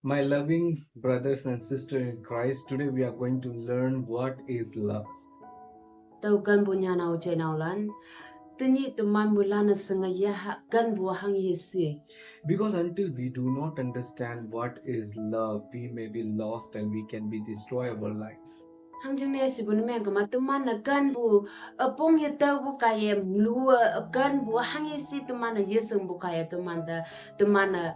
My loving brothers and sisters in Christ, today we are going to learn what is love. Tau kan punya nau ce naulan. Tini teman bulan senga ya kan buah hangi hisi. Because until we do not understand what is love, we may be lost and we can be destroy our life. Hang jeng ne si bun men kama teman na kan bu apong ya tau bu kaya lua kan buah hangi hisi teman na yeseng bu kaya teman na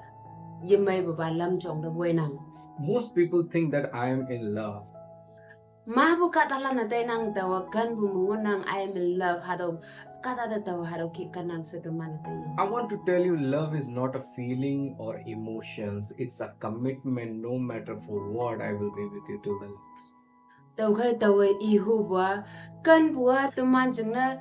ye mai bu balam chong da boy nang. Most people think that I am in love. Ma bu kata la na tay nang tawa kan bu mungonang I am in love hado kata da tawa hado ki kanang sa teman na tayo. I want to tell you, love is not a feeling or emotions. It's a commitment. No matter for what, I will be with you till the last. Tau khai tau I hu bua kan bua teman jeng na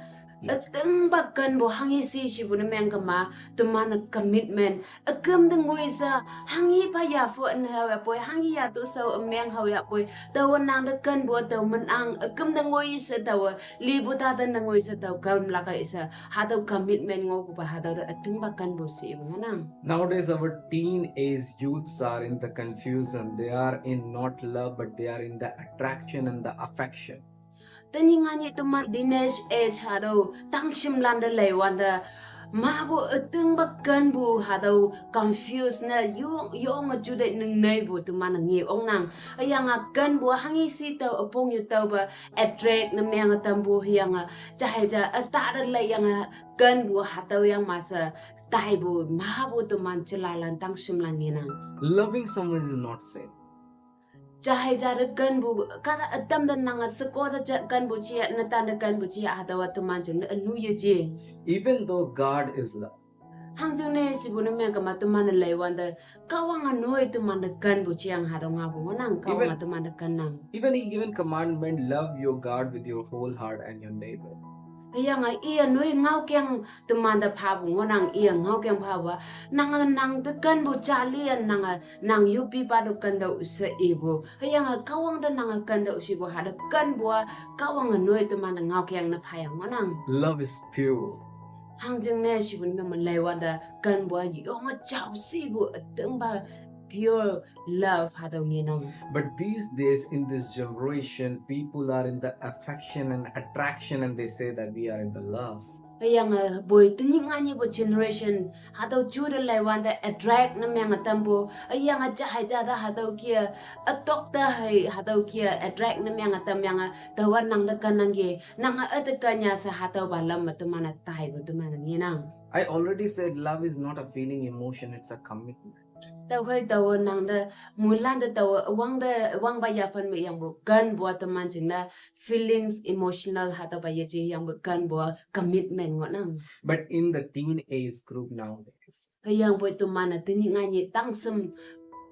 teng ba kan bu hangi si si bu na meng kama teman na commitment agam deng ngoi sa hangi pa ya fo an ha ya poi hangi ya tu sau meng ha ya poi tau nang da kan bua tau men ang agam deng ngoi sa tau li bu ta den ngoi sa tau kan la ka isa ha tau commitment ngo ku ba ha tau teng ba kan bu si bu nang. Nowadays, our teenage youths are in the confusion. They are in not love, but they are in the attraction and the affection. Tani ngani teman dinesh hado tangshim landa lewanda mabu etung bakan bu hado confused na yung jude nung nay bu teman ngi ong nang yang akan bu hangi si tau apong yu tau ba attract na yang tambu yang cahai ja ata da yang kan bu hatau yang masa tai bu mabu teman celalan tangshim langi nang. Loving someone is not sin. Cahai jara kan bu kata atam dan nanga sekolah kan bu cia natan kan bu cia ada waktu mancing na anu ye je. Even though God is love. Hang jeng ne si bu na meng kama teman lewat da kawang anoi teman kan bu cia ang hado ngabu nang kawang teman kan nang. Even He given commandment, love your God with your whole heart and your neighbor. Yang iya noi ngau kyang teman da pabu ngonang iya ngau kyang pabu nang de kan bu calian nang yupi padu kan da usa ibu yang kawang da nang kan da usi bu hada kan bu kawang noi teman ngau kyang na payang ngonang. Love is pure. Hang jeng ne si bun me lewan da kan bu yong chau si bu teng ba pure love hada nginang. But these days in this generation, people are in the affection and attraction and they say that we are in the love. Yang boy tingin nga niya po generation hataw juda laiwan da attract na mga tambo yang jahay jada hataw kia atok tahay hataw kia attract na mga tam yang tawan nang dakan nangge nang atakan niya sa hataw balam matumana tahay matumana nginang. I already said love is not a feeling emotion, it's a commitment. Tau khai tau nang da mulan da tau wang ba ya fan me yang bu kan buat teman jingna feelings emotional hataw ba ya ji yang bu kan buat commitment ngonang. But in the teenage group nowadays, Yang boy tu mana tini ngani tangsem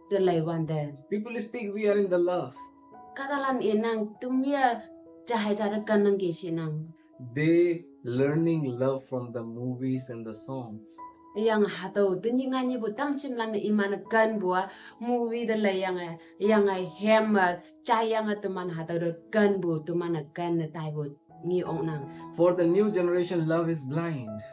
de laiwan de. people speak we are in the love. Katalan inang tumia cahai cara kanang gisinang. They learning love from the movies and the songs. Yang hatau tini ngani bu tangsim lan iman kan bua movie de yang hem cayang teman hatau de kan bu teman kan de tai bu ni ong nang. For the new generation, love is blind.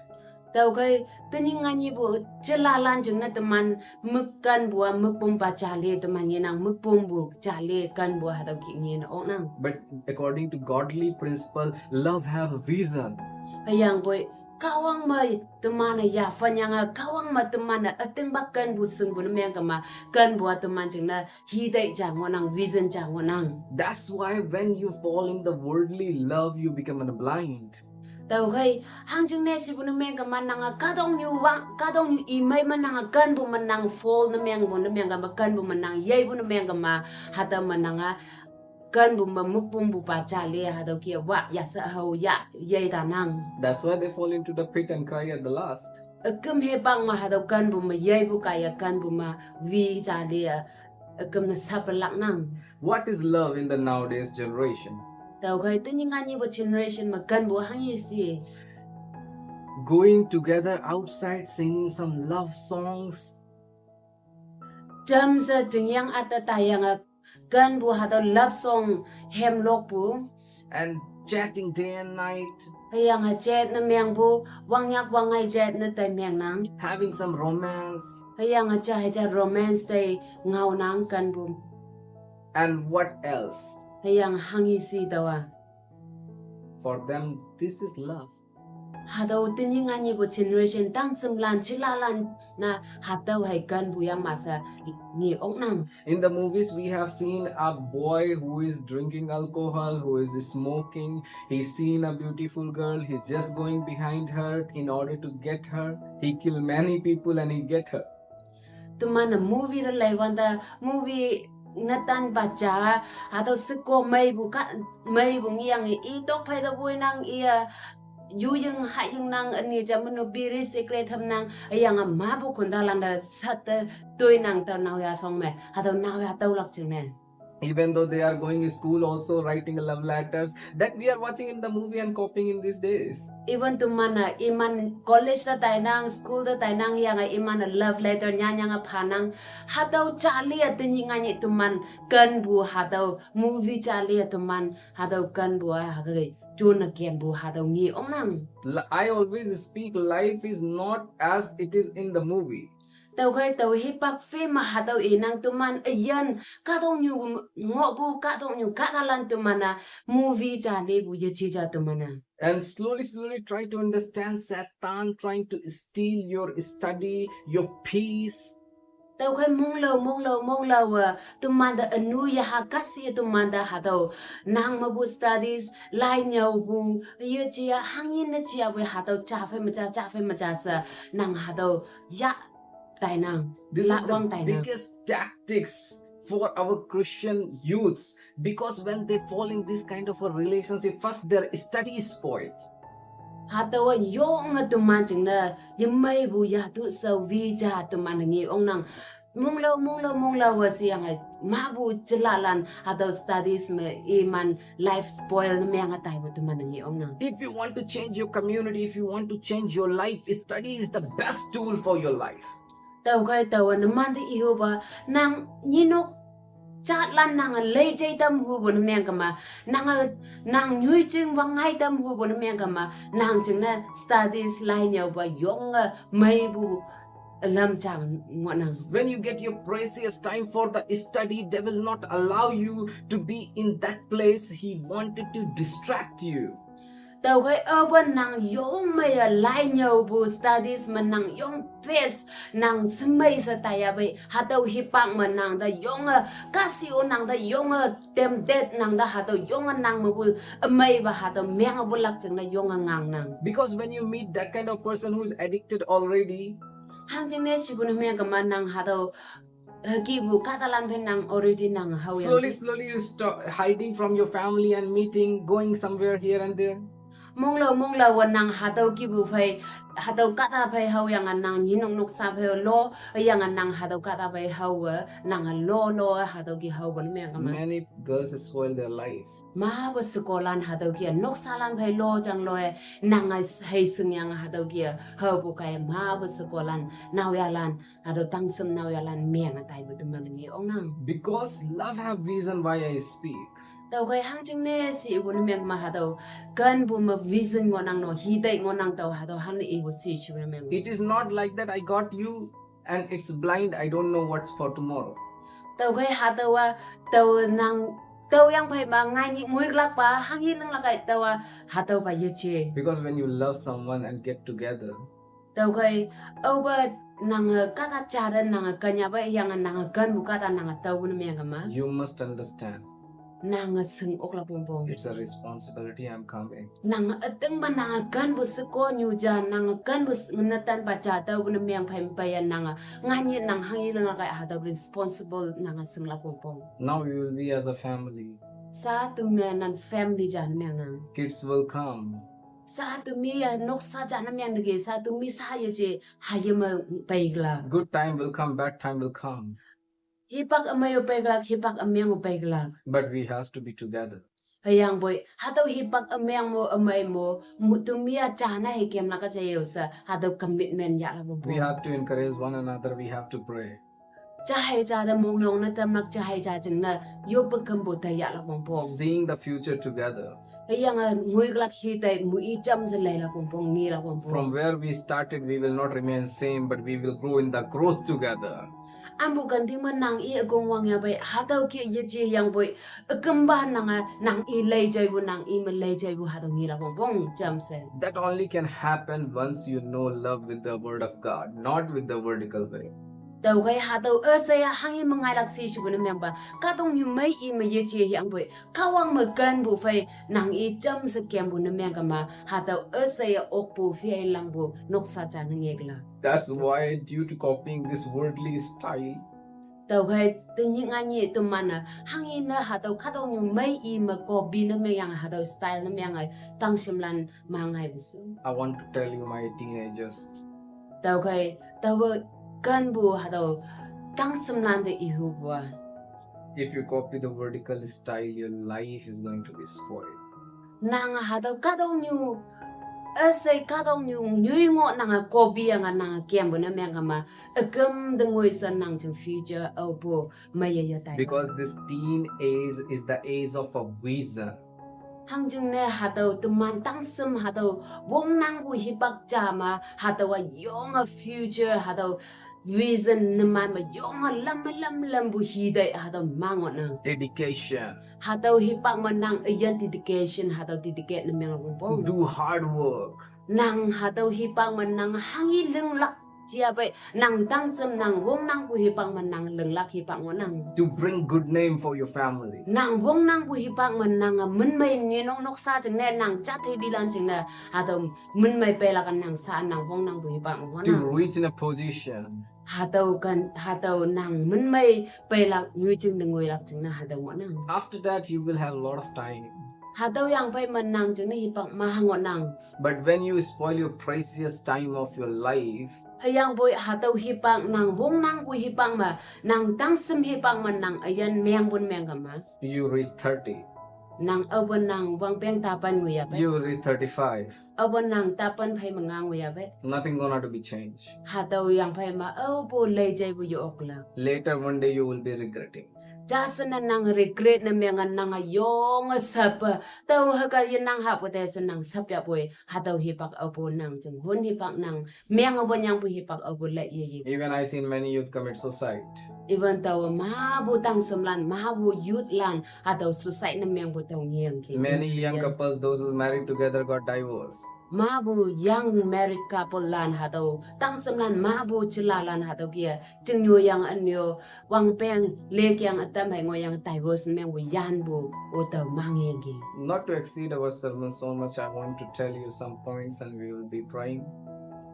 Tau kai tini ngani bu celalan jeng na teman mekan bua mepum bacale teman yenang mepum bu cale kan bua hatau ki ngin ong nang. But according to godly principle, love have a vision. Yang boy kawang mai teman ya fanyanga kawang ma teman ating bakkan buseng bun meng kama kan buat teman jeng na hidai jangonang vision jangonang. That's why when you fall in the worldly love, you become blind. Tau kai hang jeng ne si bun meng kama nanga kadong yu imai mananga kan bu menang fall na meng kama kan bu menang yai bun meng kama hata menanga kan bu memupung bu pacale hata kia wa ya sa hau ya yai danang. That's why they fall into the pit and cry at the last. Agam hebang mahadaw kan bu mayay bu kaya kan bu ma vi jali agam na sapalak nang. What is love in the nowadays generation? Tau kay tiningan niyo ba generation magan bu hangi si. Going together outside singing some love songs. Jam sa jingyang atatayang kan bu hadaw love song hemlok bu. And chatting day and night. Hayang a jet na miyang bu, wangyak wangay jet na tay miyang nang. having some romance. Hayang a cha romance tay ngaw nang kan bu. And what else? Hayang hangi si dawa. For them, this is love. Hadaw tinyingani bu generation tang semlan chilalan na hadaw hay kan bu yang masa ni ong nang. In the movies, we have seen a boy who is drinking alcohol, who is smoking. He's seen a beautiful girl. He's just going behind her in order to get her. He kill many people and he get her. Tumana movie ra lai wanda movie natan baca atau seko mai bu ngiang i tok phai da bui nang ia yu yung ha yung nang ani jaman no biri secret tham nang yang ma bu kun da lang da sat toi nang ta naw ya song me atau naw ya tau lak chung ne. Even though they are going to school also writing love letters that we are watching in the movie and copying in these days. Even to mana iman college da tai nang school da tai nang yang iman love letter nya nya phanang hadau chali atin ngani tuman kan bu hadau movie chali tuman hadau kan bu ha ga chun kem bu hadau ngi ong nang. I always speak life is not as it is in the movie. Tàu khai tàu hi pak phê mà hạt tàu inang tuman ayan ka tong nyu ngo bu ka tong nyu ka talan tumana movie cha le bu ye chi cha tumana. And slowly try to understand Satan trying to steal your study, your peace. Tàu khai mong lâu tumanda anu ya ha kasi tumanda hạt tàu nang ma bu studies lai nhau bu ye chi hangin na chi bu hạt tàu cha phê ma cha sa nang hạt tàu ya. This is the biggest tactics for our Christian youths, because when they fall in this kind of a relationship, first their study is spoiled. Hatawa yong tuman ching na yamay bu ya tu sa vi ja tuman ngi ong nang mong lo wa siang ai ma bu chilalan hataw studies me iman life spoil na myang atay bu tuman ngi ong nang. If you want to change your community, if you want to change your life, study is the best tool for your life. Tàu khai tàu naman di iho ba nang nyinok chat lan nang lay jay tam hu bu na myang kama nang nyui ching wang hai tam hu bu na myang kama nang ching na studies lai nhau ba yong may bu lam chang ngonang. When you get your precious time for the study, they will not allow you to be in that place. He wanted to distract you. Tàu khai urban nang yong may lai nhau bu studies man nang yong face nang smay sa taya bay hataw hipang man nang da yong kasio nang da yong tem det nang da hataw yong nang mo bu may ba hataw myang bu lak chang na yong ngang nang. Because when you meet that kind of person who is addicted already, hang jing ne si bu na myang ka man nang hataw kibu katalan pen nang already nang how slowly you stop hiding from your family and meeting, going somewhere here and there. mong lo wan nang hataw kibu phai hataw kata phai hau yang nang hinong nok sa phai lo yang nang hataw kata phai hau nang lo hataw ki hau ban me kama. Many girls spoil their life. Ma ba sekolan hataw ki nok salan phai lo jang lo nang hai sung yang hataw ki hau bu kai ma ba sekolan naw ya lan hataw tang sem naw ya lan me nga tai bu tuman ngi ong nang. Because love have reason why I speak. Tàu khai hang ching ne si ibu na myang ma hataw kan bu ma vision ngonang no hidai ngonang tàu hataw han ibu si chu na myang. It is not like that I got you and it's blind, I don't know what's for tomorrow. Tàu khai hataw tàu nang tàu yang phai ba ngai ni ngui glak pa hang hi lang lakai tàu hataw ba ye che. Because when you love someone and get together, Tàu khai over nang kata cara nang kanya ba yang nang kan bu kata nang tàu na myang ma. you must understand Nang sung ok la pong. it's a responsibility. I'm coming. Nang ateng ba nang kan bu seko nyu ja nang kan bu natan pa cha tàu na myang phai pa yan nang ngai ni nang hang hi lang lakai hataw responsible nang sung la pong. Now we will be as a family. Sa tu me nan family jan myang nang. Kids will come. Sa tu mi nok sa jan myang de sa tu mi sa ye je ha ye ma pai gla. Good time will come, bad time will come. Hipak amayo peglak hipak amyang mo peglak. But we has to be together. Hayang boy hataw hipak amyang mo amay mo mutumia chana hikem naka chayo sa hataw commitment ya la bo. We have to encourage one another. We have to pray. Chahay cha da mong yong na tam nak chahay cha jing na yo pagkambo ta ya la bo. Seeing the future together. Yang ngui glak hitai mu I jam selai la pompong ni la From pompong. where we started, we will not remain same, but we will grow in the growth together. Ambu ganti menang I agong wang ya bay hatau ki ye ji yang boy kemba nang I lay jai bu nang I melay jai bu hatau ni la pompong jam sel. That only can happen once you know love with the word of God, not with the vertical way. Tau kai hatau saya hangi mengai lak si su ne memba ka tong yu mai I me ye ji yang boy kawang me gan bu fai nang I jam se kem bu ne menga ma hatau saya ok bu fi lang bu nok sa cha ngek la. That's why, due to copying this worldly style, Tau kai tinyi ngani tu mana hangi na hatau katong yu mai I me ko bi na me yang hatau style na me yang tang simlan mangai bisu. I want to tell you, my teenagers, Tau kai tau kan bu hatau tang simlan de ihu bua. if you copy the vertical style, your life is going to be spoiled. Nang hatau katong yu asay katong yu nyui ngo nang ko bi yang nang kem bu na me yang ma agam dengoi san nang chung future au bu maya ya tai. Because this teen age is the age of a vision. Hangjung ne hatau teman tangsem hatau wong nang bu hibak jama hatau a yong a future hatau vision neman ma yong a lam bu hidai hatau mangot nang Dedication. hatau hibak menang ayan dedication hatau dedicate ne meng bong Do hard work. nang hatau hibak menang hangi lenglak chia bai nang tangsem nang wong nang bu hibak menang lenglak hibak nang To bring good name for your family. nang wong nang bu hibak menang men mai ni nok sa jeng ne nang chat he dilan jeng ne hatau men mai pe la kan nang sa nang wong nang bu hibak To nang reach in a position. hatau nang men mai pe la nyu jeng de ngoi lak jeng na hatau nang After that, you will have a lot of time. hatau yang pai menang jeng ne hibak ma hangot nang But when you spoil your precious time of your life, hayang boy hatau hibak nang wong nang bu hibak ma nang tangsem hibak menang ayan meng bun meng kama you reach 30, nang awan nang wang peng tapan nguya pe you reach 35, awan nang tapan pai mengang nguya pe nothing gonna to be changed. hatau yang pai ma bo lay jai bu yo okla Later one day you will be regretting. jasana nang regret na mengan nang yong sapa tau haka yin nang ha pote senang sapya boy hatau hipak apo nang jeng hon hipak nang meng awan yang bu hipak apo la ye Even I seen many youth commit suicide. even tau ma bu tang semlan ma bu youth lan hatau suicide na meng bu tau ngiang ke Many young couples, those who married together, got divorced. ma bu young married couple lan hatau tang semlan ma bu chila lan hatau kia jeng nyo yang anyo wang peng lek yang atam hai ngo yang divorce meng bu yan bu o tau mangiang ke Not to exceed our sermon so much, I want to tell you some points and we will be praying.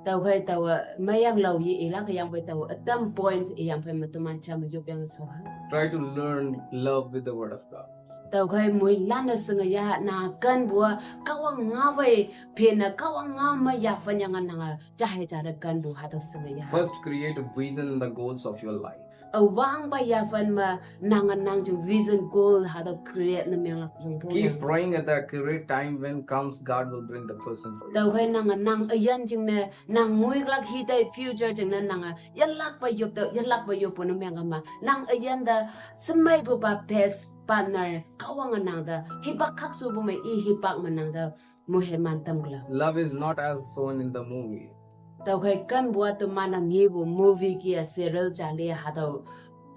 tau kai tau mayang lau yi ila ka yang pai tau atam points yang pai matuman cha ma yop yang so ha Try to learn love with the word of God. tau kai mui lan na senga ya na kan bua kawang ngawai pena kawang ngama ya fanyangan na cha he cha da kan bu ha tau senga ya First, create a vision and the goals of your life. awang ba ya fan ma nangan nang jung vision goal ha tau create na meng la kong Keep praying at the accurate time. When comes, God will bring the person for you. tau kai nangan nang ayan jing na nang ngui glak hi tai future jing na nang yalak ba yop tau yalak ba yop na meng ma nang ayan da semai bu ba best partner kawang nang da hibak khak su bu mai I hibak manang da muhe mantam gla Love is not as shown in the movie. tau kai kan bua tu mana ngi bu movie ki a serial cha le ha tau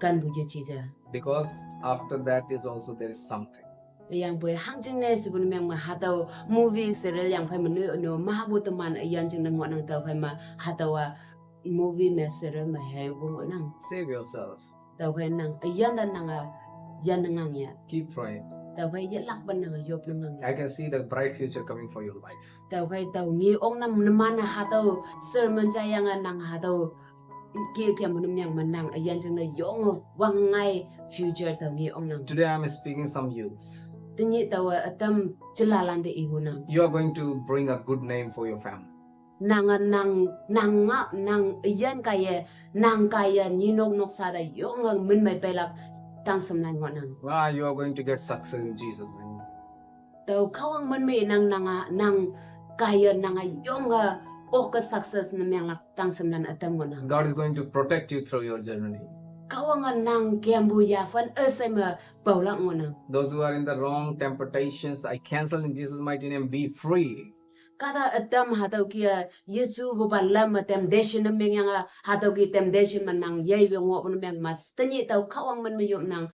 kan bu je chi ja Because after that is also there is something. yang boy hang jing ne sibun meng ma ha tau movie serial yang phai manu no ma bu tu man ayan jing nang nang tau phai ma ha tau a movie me serial ma he bu nang Save yourself. tau kai nang ayan da nang a yan nang ya Keep praying. tau kai yalak ban nang yop nang I can see the bright future coming for your life. tau kai tau ngi ong nam man ha tau sermon cha yang nang ha tau kia kia mun yang manang ayan jing na yong wang ngai future tau ngi ong nang Today I am speaking some youths. tinyi tau atam jelalan de ihu nang You are going to bring a good name for your family. nang ayan kaya ni nok nok sa da yong mun mai pelak tang sam nan ngon nang You are going to get success in Jesus' name. tau kawang mun mai nang kaya nang yong ok success na myang lak tang sam nan atam ngon nang God is going to protect you through your journey. kawangan nang kiambu ya fan asema paulang ona. Those who are in the wrong temptations, I cancel in Jesus' mighty name. Be free. Kada atam hatau kia Yesu bubalam temptation na mengyanga hatau ki temptation man nang yai we ngo pun meng mas tanyi tau kawang man mayom nang